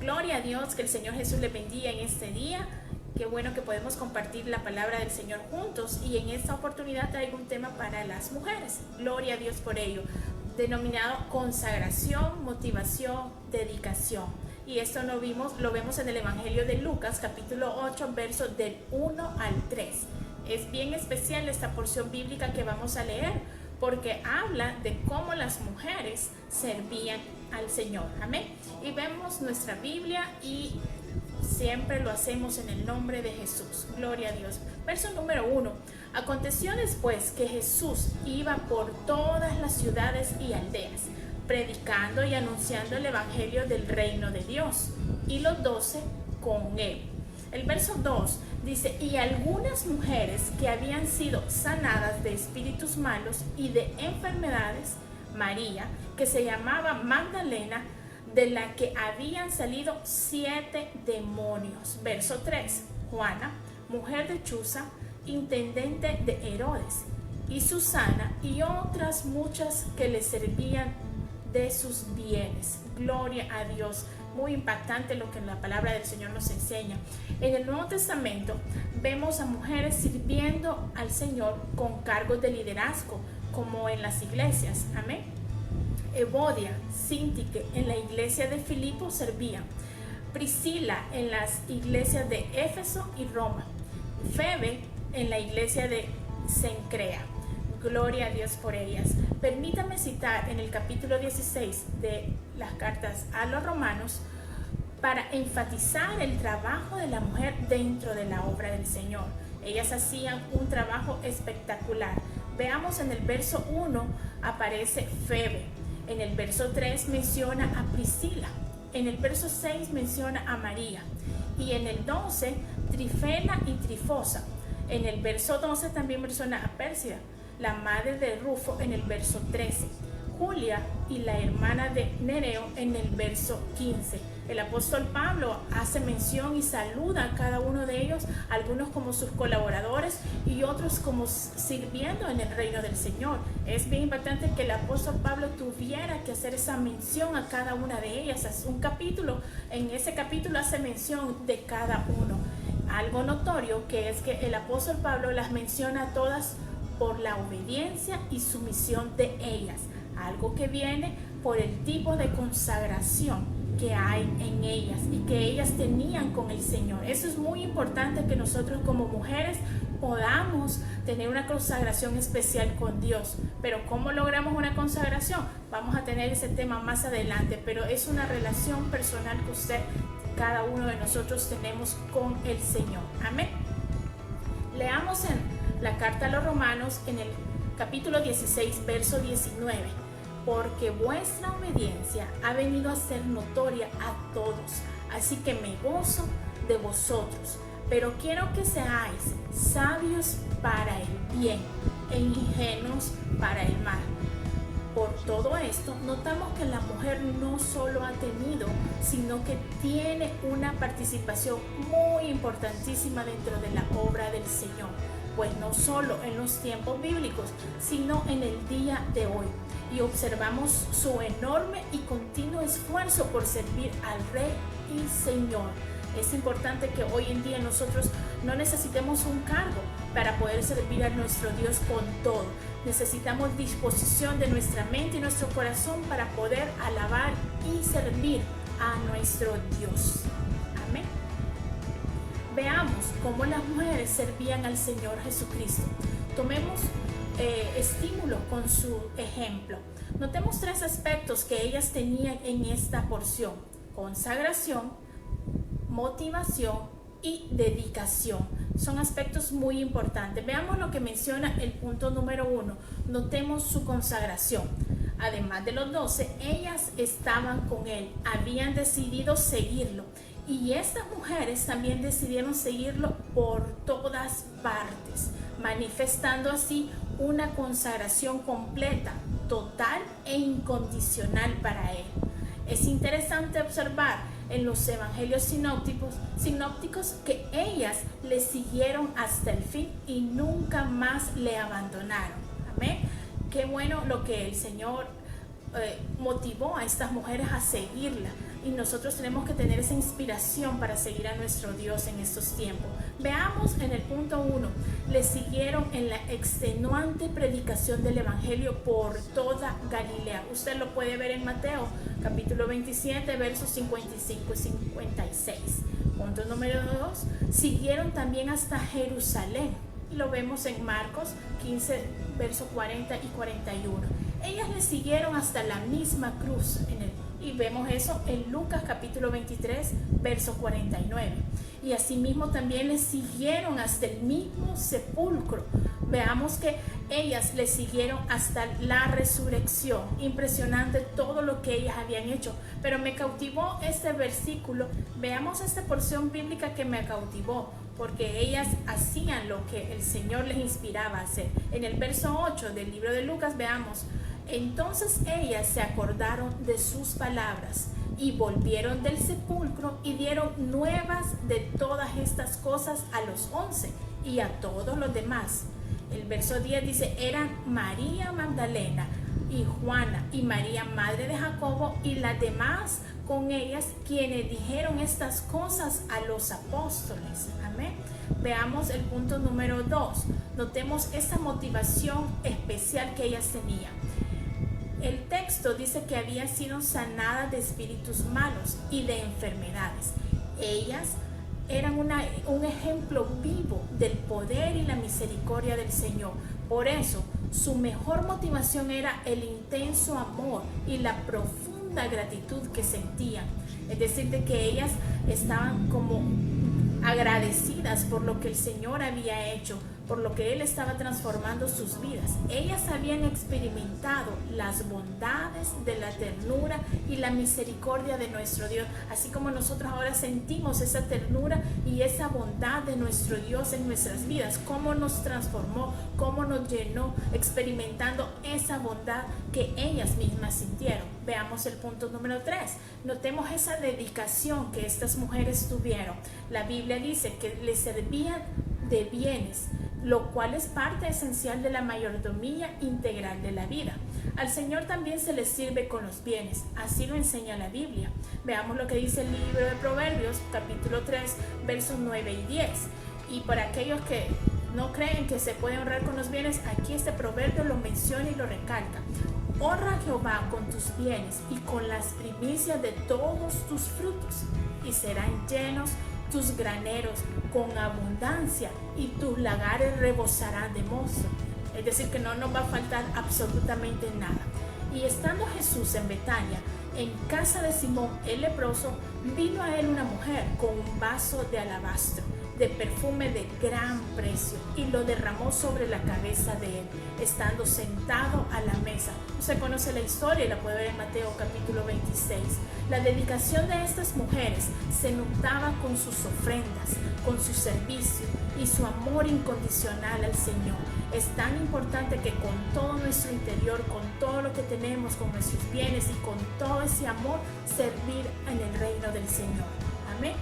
Gloria a Dios, que el Señor Jesús le bendiga en este día. Qué bueno que podemos compartir la palabra del Señor juntos, y en esta oportunidad traigo un tema para las mujeres. Gloria a Dios por ello, denominado consagración, motivación, dedicación. Y esto lo vemos en el Evangelio de Lucas, capítulo 8, versos del 1 al 3. Es bien especial esta porción bíblica que vamos a leer, porque habla de cómo las mujeres servían al Señor. Amén. Y vemos nuestra Biblia y siempre lo hacemos en el nombre de Jesús. Gloria a Dios. Verso número 1. Aconteció después que Jesús iba por todas las ciudades y aldeas, predicando y anunciando el evangelio del reino de Dios, y los 12 con él. El verso 2 dice: y algunas mujeres que habían sido sanadas de espíritus malos y de enfermedades, María, que se llamaba Magdalena, de la que habían salido 7 demonios. Verso 3, Juana, mujer de Chuza, intendente de Herodes, y Susana, y otras muchas que le servían de sus bienes. Gloria a Dios. Muy impactante lo que la palabra del Señor nos enseña. En el Nuevo Testamento vemos a mujeres sirviendo al Señor con cargos de liderazgo, como en las iglesias. Amén. Evodia, Síntique en la iglesia de Filipo servían. Priscila en las iglesias de Éfeso y Roma. Febe en la iglesia de Cencrea. Gloria a Dios por ellas. Permítame citar en el capítulo 16 de las cartas a los romanos para enfatizar el trabajo de la mujer dentro de la obra del Señor. Ellas hacían un trabajo espectacular. Veamos, en el verso 1 aparece Febe. En el verso 3 menciona a Priscila. En el verso 6 menciona a María. Y en el 12, Trifena y Trifosa. En el verso 12 también menciona a Pérsida, la madre de Rufo, en el verso 13. Julia y la hermana de Nereo en el verso 15. El apóstol Pablo hace mención y saluda a cada uno de ellos, algunos como sus colaboradores y otros como sirviendo en el reino del Señor. Es bien importante que el apóstol Pablo tuviera que hacer esa mención a cada una de ellas. Es un capítulo, en ese capítulo hace mención de cada uno. Algo notorio que es que el apóstol Pablo las menciona a todas por la obediencia y sumisión de ellas, algo que viene por el tipo de consagración que hay en ellas y que ellas tenían con el Señor. Eso es muy importante, que nosotros como mujeres podamos tener una consagración especial con Dios. Pero ¿cómo logramos una consagración? Vamos a tener ese tema más adelante, pero es una relación personal que cada uno de nosotros tenemos con el Señor. Amén. Leamos en la carta a los romanos en el capítulo 16, verso 19. Porque vuestra obediencia ha venido a ser notoria a todos, así que me gozo de vosotros. Pero quiero que seáis sabios para el bien e ingenuos para el mal. Por todo esto, notamos que la mujer no solo ha tenido, sino que tiene una participación muy importantísima dentro de la obra del Señor. Pues no solo en los tiempos bíblicos, sino en el día de hoy. Y observamos su enorme y continuo esfuerzo por servir al Rey y Señor. Es importante que hoy en día nosotros no necesitemos un cargo para poder servir a nuestro Dios con todo. Necesitamos disposición de nuestra mente y nuestro corazón para poder alabar y servir a nuestro Dios. Amén. Veamos cómo las mujeres servían al Señor Jesucristo. Tomemos estímulo con su ejemplo. Notemos 3 aspectos que ellas tenían en esta porción: consagración, motivación y dedicación. Son aspectos muy importantes. Veamos lo que menciona el punto número 1. Notemos su consagración. Además de los 12, ellas estaban con él, habían decidido seguirlo. Y estas mujeres también decidieron seguirlo por todas partes, manifestando así una consagración completa, total e incondicional para él. Es interesante observar en los evangelios sinópticos que ellas le siguieron hasta el fin y nunca más le abandonaron. Amén. Qué bueno lo que el Señor motivó a estas mujeres a seguirla. Y nosotros tenemos que tener esa inspiración para seguir a nuestro Dios en estos tiempos. Veamos en el punto 1. Le siguieron en la extenuante predicación del Evangelio por toda Galilea. Usted lo puede ver en Mateo, capítulo 27, versos 55 y 56. Punto número 2. Siguieron también hasta Jerusalén. Y lo vemos en Marcos 15, versos 40 y 41. Ellas le siguieron hasta la misma cruz y vemos eso en Lucas capítulo 23, verso 49. Y asimismo también le siguieron hasta el mismo sepulcro. Veamos que ellas le siguieron hasta la resurrección. Impresionante todo lo que ellas habían hecho. Pero me cautivó este versículo. Veamos esta porción bíblica que me cautivó, porque ellas hacían lo que el Señor les inspiraba a hacer. En el verso 8 del libro de Lucas veamos: entonces ellas se acordaron de sus palabras y volvieron del sepulcro y dieron nuevas de todas estas cosas a los 11 y a todos los demás. El verso 10 dice: eran María Magdalena y Juana y María madre de Jacobo y las demás con ellas, quienes dijeron estas cosas a los apóstoles. Amén. Veamos el punto número 2. Notemos esa motivación especial que ellas tenían. El texto dice que habían sido sanadas de espíritus malos y de enfermedades. Ellas eran un ejemplo vivo del poder y la misericordia del Señor. Por eso, su mejor motivación era el intenso amor y la profunda gratitud que sentían. Es decir, de que ellas estaban como agradecidas por lo que el Señor había hecho, por lo que Él estaba transformando sus vidas. Ellas habían experimentado las bondades de la ternura y la misericordia de nuestro Dios, así como nosotros ahora sentimos esa ternura y esa bondad de nuestro Dios en nuestras vidas, cómo nos transformó, cómo nos llenó, experimentando esa bondad que ellas mismas sintieron. Veamos el punto número 3. Notemos esa dedicación que estas mujeres tuvieron. La Biblia dice que les servían de bienes, lo cual es parte esencial de la mayordomía integral de la vida. Al Señor también se le sirve con los bienes, así lo enseña la Biblia. Veamos lo que dice el libro de Proverbios, capítulo 3, versos 9 y 10. Y para aquellos que no creen que se puede honrar con los bienes, aquí este proverbio lo menciona y lo recalca. Honra a Jehová con tus bienes y con las primicias de todos tus frutos, y serán llenos tus graneros con abundancia y tus lagares rebosarán de mosto. Es decir, que no nos va a faltar absolutamente nada. Y estando Jesús en Betania, en casa de Simón el leproso, vino a él una mujer con un vaso de alabastro de perfume de gran precio y lo derramó sobre la cabeza de él, estando sentado a la mesa. Usted conoce la historia y la puede ver en Mateo capítulo 26. La dedicación de estas mujeres se notaba con sus ofrendas, con su servicio y su amor incondicional al Señor. Es tan importante que con todo nuestro interior, con todo lo que tenemos, con nuestros bienes y con todo ese amor, servir en el reino del Señor. Amén.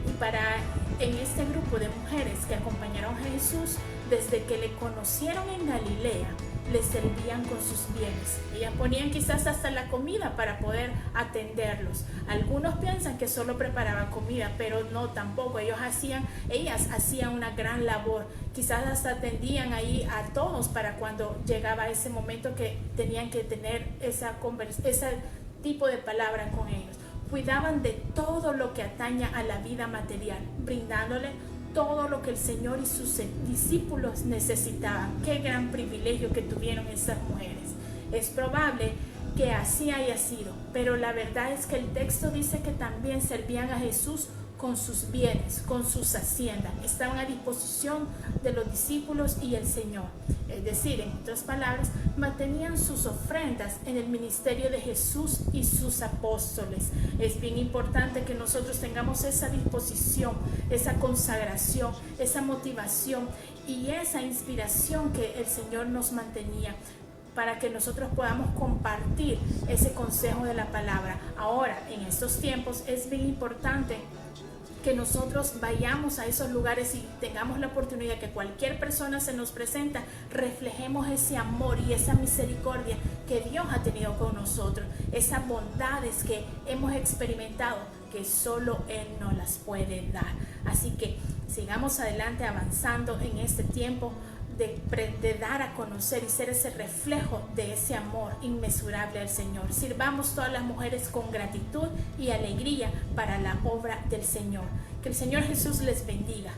Y en este grupo de mujeres que acompañaron a Jesús, desde que le conocieron en Galilea, le servían con sus bienes. Ellas ponían quizás hasta la comida para poder atenderlos. Algunos piensan que solo preparaban comida, pero no, tampoco. Ellas hacían una gran labor. Quizás hasta atendían ahí a todos para cuando llegaba ese momento que tenían que tener ese tipo de palabra con ellos. Cuidaban de todo lo que ataña a la vida material, brindándole todo lo que el Señor y sus discípulos necesitaban. Qué gran privilegio que tuvieron estas mujeres. Es probable que así haya sido, pero la verdad es que el texto dice que también servían a Jesús con sus bienes, con sus haciendas. Estaban a disposición de los discípulos y el Señor. Es decir, en otras palabras, mantenían sus ofrendas en el ministerio de Jesús y sus apóstoles. Es bien importante que nosotros tengamos esa disposición, esa consagración, esa motivación y esa inspiración que el Señor nos mantenía, para que nosotros podamos compartir ese consejo de la palabra. Ahora, en estos tiempos es bien importante que nosotros vayamos a esos lugares y tengamos la oportunidad que cualquier persona se nos presenta, reflejemos ese amor y esa misericordia que Dios ha tenido con nosotros, esas bondades que hemos experimentado, que solo Él nos las puede dar. Así que sigamos adelante avanzando en este tiempo de dar a conocer y ser ese reflejo de ese amor inmesurable al Señor. Sirvamos todas las mujeres con gratitud y alegría para la obra del Señor. Que el Señor Jesús les bendiga.